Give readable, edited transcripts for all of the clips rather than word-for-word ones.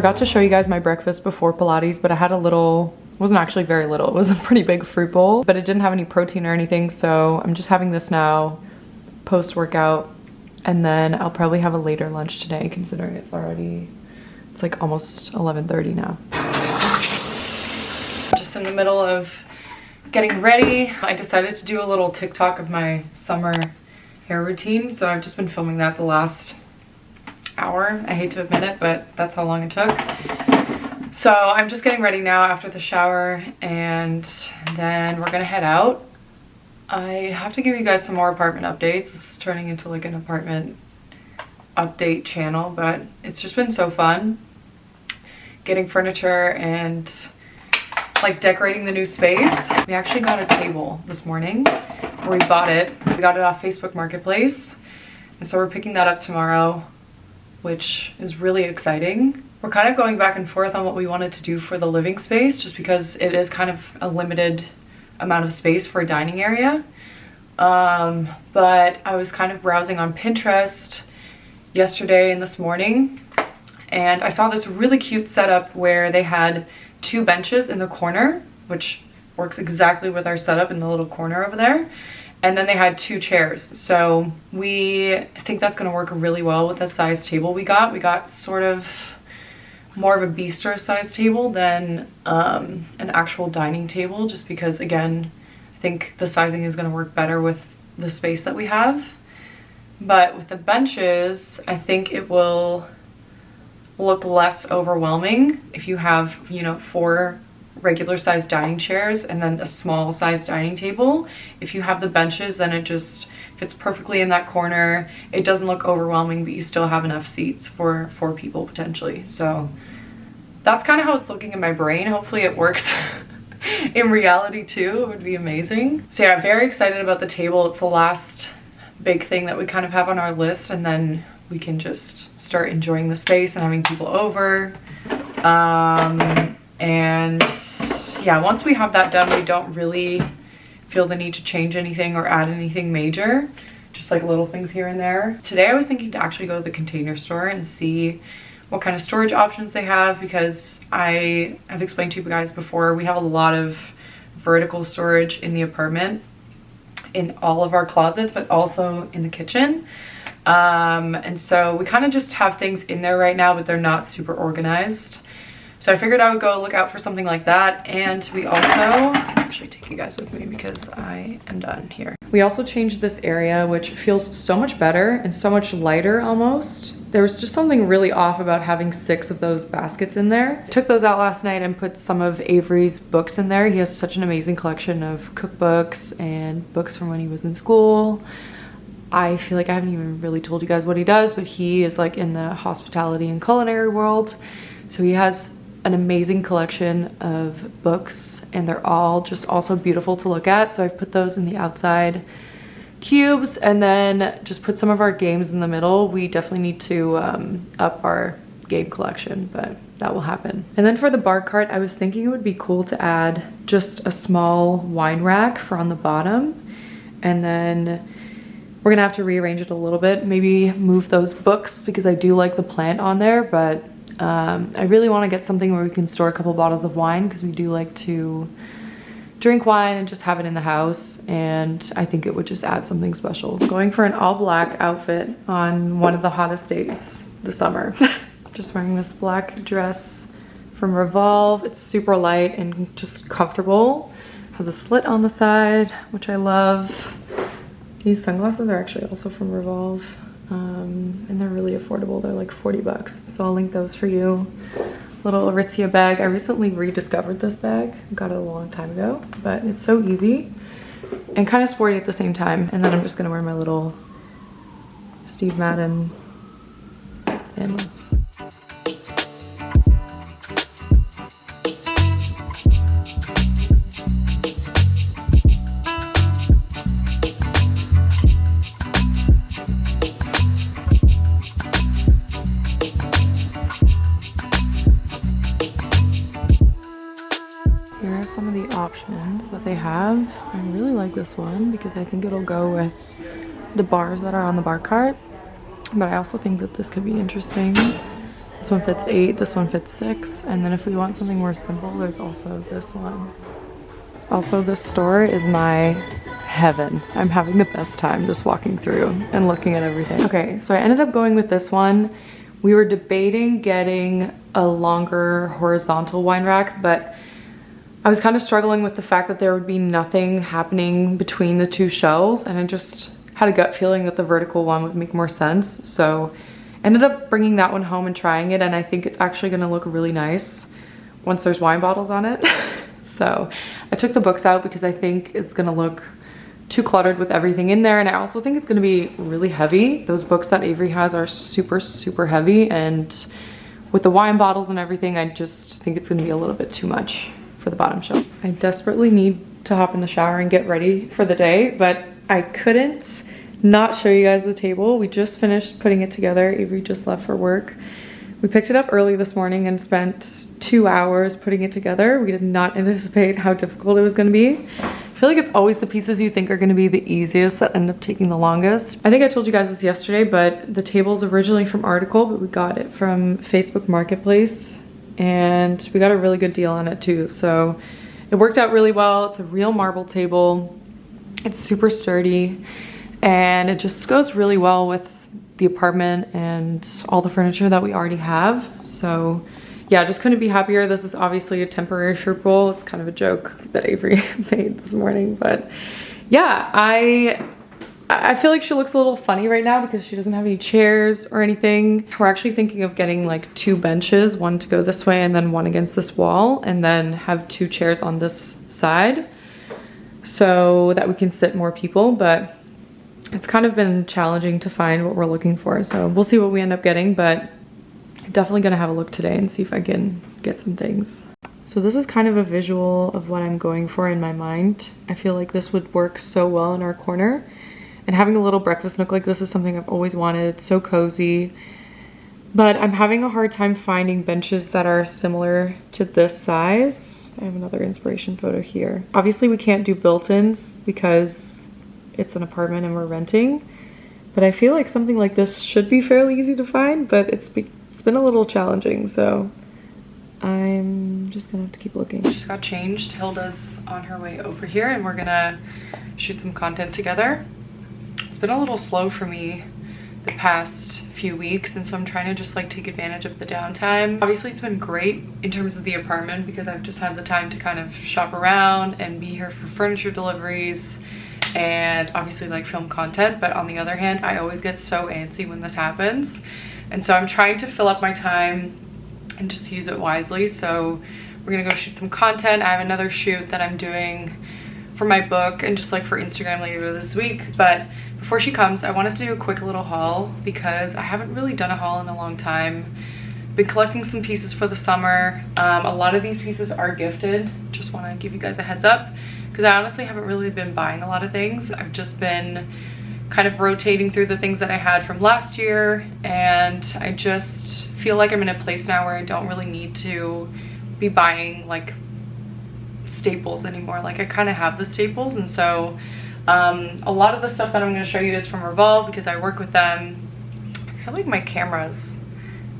forgot to show you guys my breakfast before Pilates, but I had a little, it wasn't actually very little, it was a pretty big fruit bowl, but it didn't have any protein or anything, so I'm just having this now post-workout, and then I'll probably have a later lunch today considering it's like almost 11:30 now. Just in the middle of getting ready. I decided to do a little TikTok of my summer hair routine, so I've just been filming that the last hour. I hate to admit it, but that's how long it took. So I'm just getting ready now after the shower, and then we're gonna head out. I have to give you guys some more apartment updates. This is turning into like an apartment update channel, but it's just been so fun getting furniture and like decorating the new space. We actually got a table this morning, or we bought it. We got it off Facebook Marketplace, and so we're picking that up tomorrow, which is really exciting. We're kind of going back and forth on what we wanted to do for the living space, just because it is kind of a limited amount of space for a dining area. But I was kind of browsing on Pinterest yesterday and this morning, and I saw this really cute setup where they had 2 benches in the corner, which works exactly with our setup in the little corner over there. And then they had 2 chairs. So we think that's gonna work really well with the size table we got. We got sort of more of a bistro size table than an actual dining table, just because, again, I think the sizing is gonna work better with the space that we have. But with the benches, I think it will look less overwhelming if you have, you know, 4 regular sized dining chairs and then a small sized dining table. If you have the benches, then it just fits perfectly in that corner. It doesn't look overwhelming, but you still have enough seats for 4 people potentially. So that's kind of how it's looking in my brain. Hopefully it works in reality too. It would be amazing. So yeah, I'm very excited about the table. It's the last big thing that we kind of have on our list, and then we can just start enjoying the space and having people over. And yeah, once we have that done, we don't really feel the need to change anything or add anything major, just like little things here and there. Today I was thinking to actually go to the Container Store and see what kind of storage options they have, because I have explained to you guys before, we have a lot of vertical storage in the apartment, in all of our closets, but also in the kitchen. And so we kind of just have things in there right now, but they're not super organized. So I figured I would go look out for something like that. And we also, actually take you guys with me because I am done here. We also changed this area, which feels so much better and so much lighter almost. There was just something really off about having 6 of those baskets in there. Took those out last night and put some of Avery's books in there. He has such an amazing collection of cookbooks and books from when he was in school. I feel like I haven't even really told you guys what he does, but he is like in the hospitality and culinary world. So he has an amazing collection of books, and they're all just also beautiful to look at. So I've put those in the outside cubes, and then just put some of our games in the middle. We definitely need to up our game collection, but that will happen. And then for the bar cart, I was thinking it would be cool to add just a small wine rack for on the bottom, and then we're gonna have to rearrange it a little bit, maybe move those books, because I do like the plant on there, but I really want to get something where we can store a couple bottles of wine, because we do like to drink wine and just have it in the house, and I think it would just add something special. Going for an all black outfit on one of the hottest days this summer. Just wearing this black dress from Revolve. It's super light and just comfortable. Has a slit on the side, which I love. These sunglasses are actually also from Revolve, and they're really affordable. They're like 40 bucks, so I'll link those for you. Little Aritzia bag. I recently rediscovered this bag. Got it a long time ago, but it's so easy and kind of sporty at the same time. And then I'm just gonna wear my little Steve Madden sandals. Here are some of the options that they have. I really like this one because I think it'll go with the bars that are on the bar cart, but I also think that this could be interesting. This one fits 8, this one fits 6, and then if we want something more simple, there's also this one. Also, this store is my heaven. I'm having the best time just walking through and looking at everything. Okay, so I ended up going with this one. We were debating getting a longer horizontal wine rack, but I was kind of struggling with the fact that there would be nothing happening between the two shelves, and I just had a gut feeling that the vertical one would make more sense. So ended up bringing that one home and trying it, and I think it's actually gonna look really nice once there's wine bottles on it. So I took the books out because I think it's gonna look too cluttered with everything in there, and I also think it's gonna be really heavy. Those books that Avery has are super, super heavy, and with the wine bottles and everything, I just think it's gonna be a little bit too much for the bottom shelf. I desperately need to hop in the shower and get ready for the day, but I couldn't not show you guys the table. We just finished putting it together. Avery just left for work. We picked it up early this morning and spent 2 hours putting it together. We did not anticipate how difficult it was gonna be. I feel like it's always the pieces you think are gonna be the easiest that end up taking the longest. I think I told you guys this yesterday, but the table's originally from Article, but we got it from Facebook Marketplace, and we got a really good deal on it too. So it worked out really well. It's a real marble table. It's super sturdy, and it just goes really well with the apartment and all the furniture that we already have. So yeah, just couldn't be happier. This is obviously a temporary fruit bowl. It's kind of a joke that Avery made this morning, but yeah, I feel like she looks a little funny right now because she doesn't have any chairs or anything. We're actually thinking of getting like 2 benches, one to go this way and then one against this wall, and then have 2 chairs on this side so that we can sit more people. But it's kind of been challenging to find what we're looking for, so we'll see what we end up getting, but definitely gonna have a look today and see if I can get some things. So this is kind of a visual of what I'm going for in my mind. I feel like this would work so well in our corner, and having a little breakfast nook like this is something I've always wanted. It's so cozy, but I'm having a hard time finding benches that are similar to this size. I have another inspiration photo here. Obviously we can't do built-ins because it's an apartment and we're renting, but I feel like something like this should be fairly easy to find, but it's been a little challenging, so I'm just gonna have to keep looking. Just got changed. Hilda's on her way over here and we're gonna shoot some content together. It's been a little slow for me the past few weeks, and so I'm trying to just like take advantage of the downtime. Obviously it's been great in terms of the apartment because I've just had the time to kind of shop around and be here for furniture deliveries and obviously like film content, but on the other hand I always get so antsy when this happens, and so I'm trying to fill up my time and just use it wisely. So we're gonna go shoot some content. I have another shoot that I'm doing for my book and just like for Instagram later this week, but before she comes I wanted to do a quick little haul because I haven't really done a haul in a long time. Been collecting some pieces for the summer. A lot of these pieces are gifted. Just want to give you guys a heads up because I honestly haven't really been buying a lot of things. I've just been kind of rotating through the things that I had from last year, and I just feel like I'm in a place now where I don't really need to be buying like staples anymore. Like I kind of have the staples, and so a lot of the stuff that I'm going to show you is from Revolve because I work with them. I feel like my camera's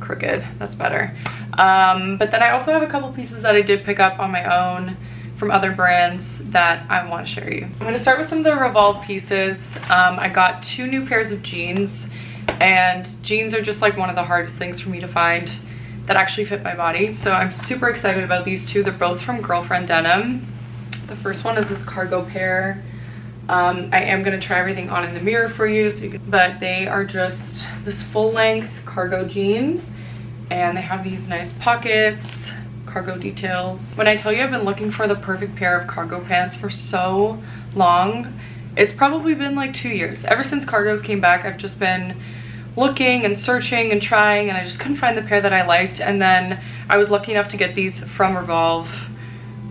crooked. That's better. But then I also have a couple pieces that I did pick up on my own from other brands that I want to show you. I'm going to start with some of the Revolve pieces. I got 2 new pairs of jeans, and jeans are just like one of the hardest things for me to find that actually fit my body. So I'm super excited about these 2. They're both from Girlfriend Denim. The first one is this cargo pair. I am going to try everything on in the mirror for you, but they are just this full-length cargo jean, and they have these nice pockets, cargo details. When I tell you I've been looking for the perfect pair of cargo pants for so long, it's probably been like 2 years. Ever since cargos came back, I've just been looking and searching and trying, and I just couldn't find the pair that I liked. And then I was lucky enough to get these from Revolve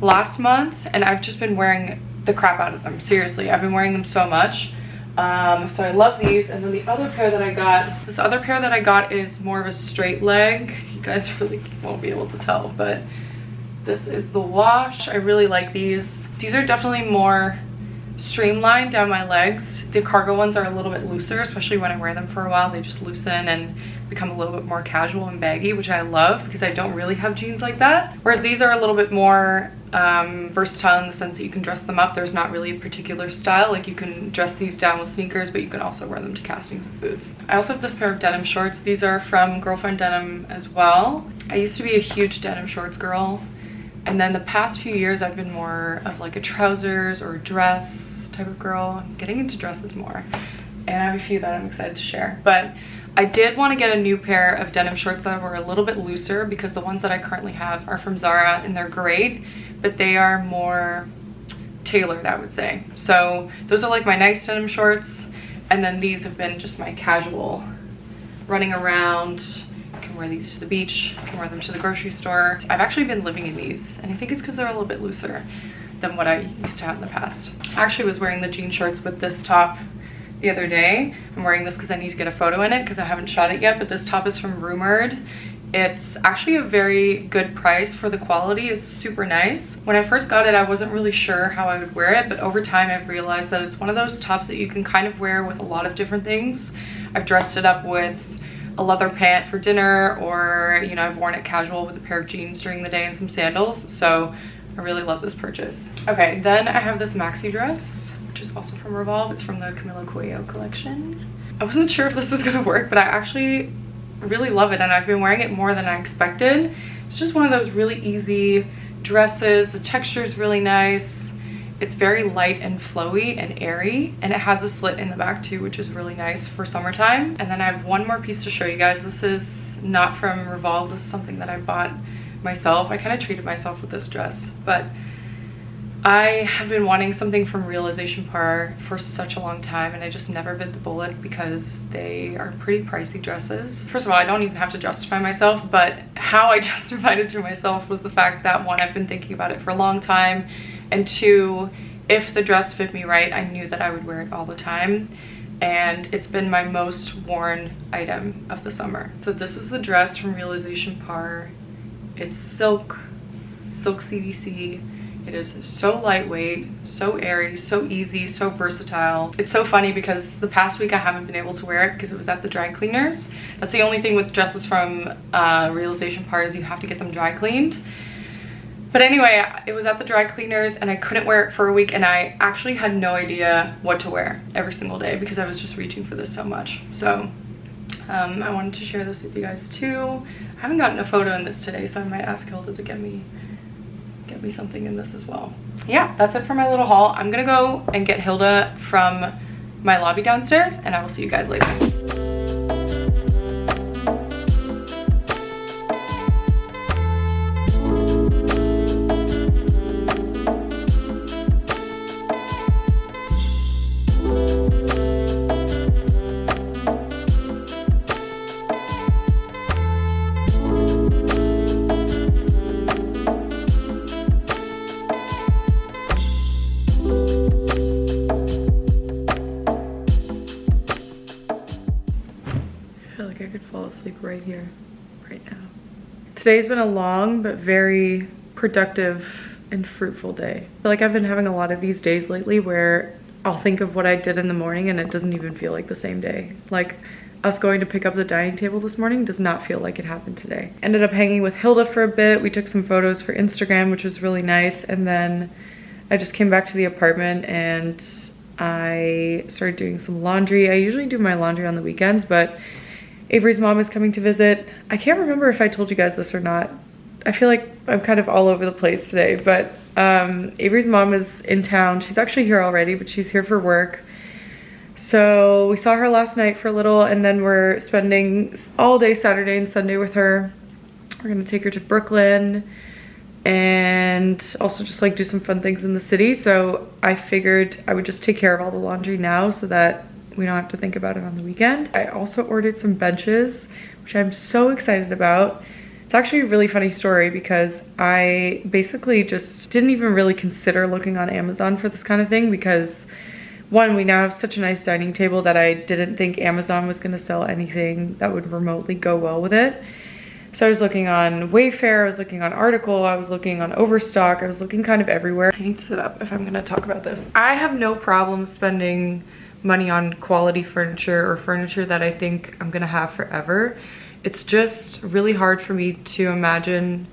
last month, and I've just been wearing the crap out of them. Seriously, I've been wearing them so much. So I love these. And then the other pair that I got, this other pair that I got is more of a straight leg. You guys really won't be able to tell, but this is the wash. I really like these. These are definitely more streamlined down my legs. The cargo ones are a little bit looser, especially when I wear them for a while. They just loosen and become a little bit more casual and baggy, which I love because I don't really have jeans like that. Whereas these are a little bit more versatile in the sense that you can dress them up. There's not really a particular style. Like you can dress these down with sneakers, but you can also wear them to castings and boots. I also have this pair of denim shorts. These are from Girlfriend Denim as well. I used to be a huge denim shorts girl. And then the past few years, I've been more of like a trousers or dress type of girl. I'm getting into dresses more. And I have a few that I'm excited to share. But I did want to get a new pair of denim shorts that were a little bit looser because the ones that I currently have are from Zara and they're great, but they are more tailored, I would say. So those are like my nice denim shorts. And then these have been just my casual running around. Can wear these to the beach, can wear them to the grocery store. I've actually been living in these and I think it's because they're a little bit looser than what I used to have in the past. I actually was wearing the jean shorts with this top the other day. I'm wearing this because I need to get a photo in it because I haven't shot it yet, but this top is from Rumored. It's actually a very good price for the quality. It's super nice. When I first got it, I wasn't really sure how I would wear it, but over time I've realized that it's one of those tops that you can kind of wear with a lot of different things. I've dressed it up with a leather pant for dinner, or you know, I've worn it casual with a pair of jeans during the day and some sandals. So I really love this purchase. Okay, then I have this maxi dress, which is also from Revolve. It's from the Camila Cuello collection. I wasn't sure if this was gonna work, but I actually really love it and I've been wearing it more than I expected. It's just one of those really easy dresses. The texture is really nice. It's very light and flowy and airy, and it has a slit in the back too, which is really nice for summertime. And then I have one more piece to show you guys. This is not from Revolve. This is something that I bought myself. I kind of treated myself with this dress, but I have been wanting something from Realization Par for such a long time, and I just never bit the bullet because they are pretty pricey dresses. First of all, I don't even have to justify myself, but how I justified it to myself was the fact that one, I've been thinking about it for a long time, and two, if the dress fit me right, I knew that I would wear it all the time. And it's been my most worn item of the summer. So this is the dress from Realization Par. It's silk CDC. It is so lightweight, so airy, so easy, so versatile. It's so funny because the past week I haven't been able to wear it because it was at the dry cleaners. That's the only thing with dresses from Realization Par is you have to get them dry cleaned. But anyway, it was at the dry cleaners and I couldn't wear it for a week, and I actually had no idea what to wear every single day because I was just reaching for this so much. So I wanted to share this with you guys too. I haven't gotten a photo in this today, so I might ask Hilda to get me something in this as well. Yeah, that's it for my little haul. I'm gonna go and get Hilda from my lobby downstairs, and I will see you guys later. Sleep right here, right now. Today's been a long but very productive and fruitful day. I feel like I've been having a lot of these days lately where I'll think of what I did in the morning and it doesn't even feel like the same day. Like us going to pick up the dining table this morning does not feel like it happened today. Ended up hanging with Hilda for a bit. We took some photos for Instagram, which was really nice. And then I just came back to the apartment and I started doing some laundry. I usually do my laundry on the weekends, but Avery's mom is coming to visit. I can't remember if I told you guys this or not. I feel like I'm kind of all over the place today, but Avery's mom is in town. She's actually here already, but she's here for work. So we saw her last night for a little, and then we're spending all day Saturday and Sunday with her. We're gonna take her to Brooklyn and also just like do some fun things in the city. So I figured I would just take care of all the laundry now so that we don't have to think about it on the weekend. I also ordered some benches, which I'm so excited about. It's actually a really funny story because I basically just didn't even really consider looking on Amazon for this kind of thing because one, we now have such a nice dining table that I didn't think Amazon was gonna sell anything that would remotely go well with it. So I was looking on Wayfair, I was looking on Article, I was looking on Overstock, I was looking kind of everywhere. I need to sit up if I'm gonna talk about this. I have no problem spending money on quality furniture or furniture that I think I'm gonna have forever. It's just really hard for me to imagine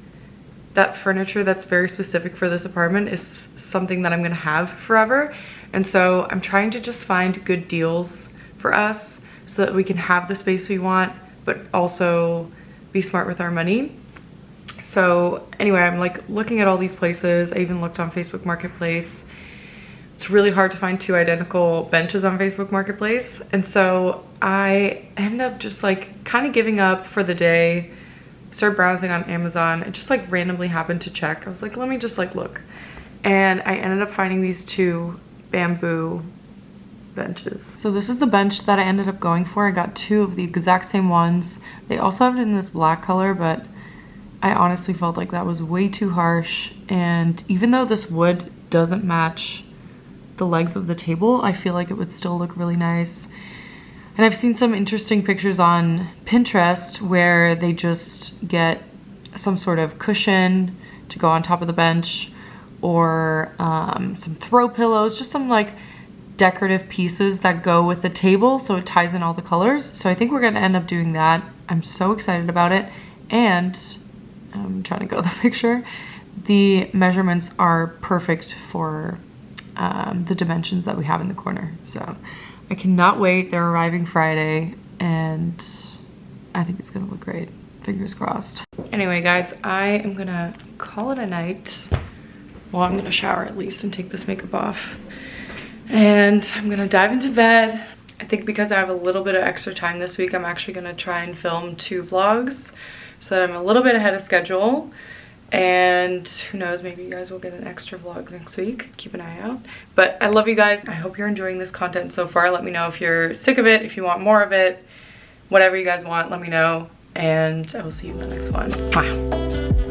that furniture that's very specific for this apartment is something that I'm gonna have forever. And so I'm trying to just find good deals for us so that we can have the space we want, but also be smart with our money. So anyway, I'm like looking at all these places. I even looked on Facebook Marketplace. It's really hard to find two identical benches on Facebook Marketplace. And so I ended up just like kind of giving up for the day, started browsing on Amazon. It just like randomly happened to check. I was like, let me just like look. And I ended up finding these two bamboo benches. So this is the bench that I ended up going for. I got two of the exact same ones. They also have it in this black color, but I honestly felt like that was way too harsh. And even though this wood doesn't match the legs of the table, I feel like it would still look really nice. And I've seen some interesting pictures on Pinterest where they just get some sort of cushion to go on top of the bench, or some throw pillows, just some like decorative pieces that go with the table so it ties in all the colors. So I think we're gonna end up doing that. I'm so excited about it. And I'm trying to go the picture. The measurements are perfect for the dimensions that we have in the corner. So I cannot wait. They're arriving Friday and I think it's gonna look great. Fingers crossed. Anyway, guys, I am gonna call it a night. Well, I'm gonna shower at least and take this makeup off. And I'm gonna dive into bed. I think because I have a little bit of extra time this week, I'm actually gonna try and film 2 vlogs so that I'm a little bit ahead of schedule. And who knows, maybe you guys will get an extra vlog next week. Keep an eye out. But I love you guys. I hope you're enjoying this content so far. Let me know if you're sick of it, if you want more of it, whatever you guys want, let me know. And I will see you in the next one. Bye.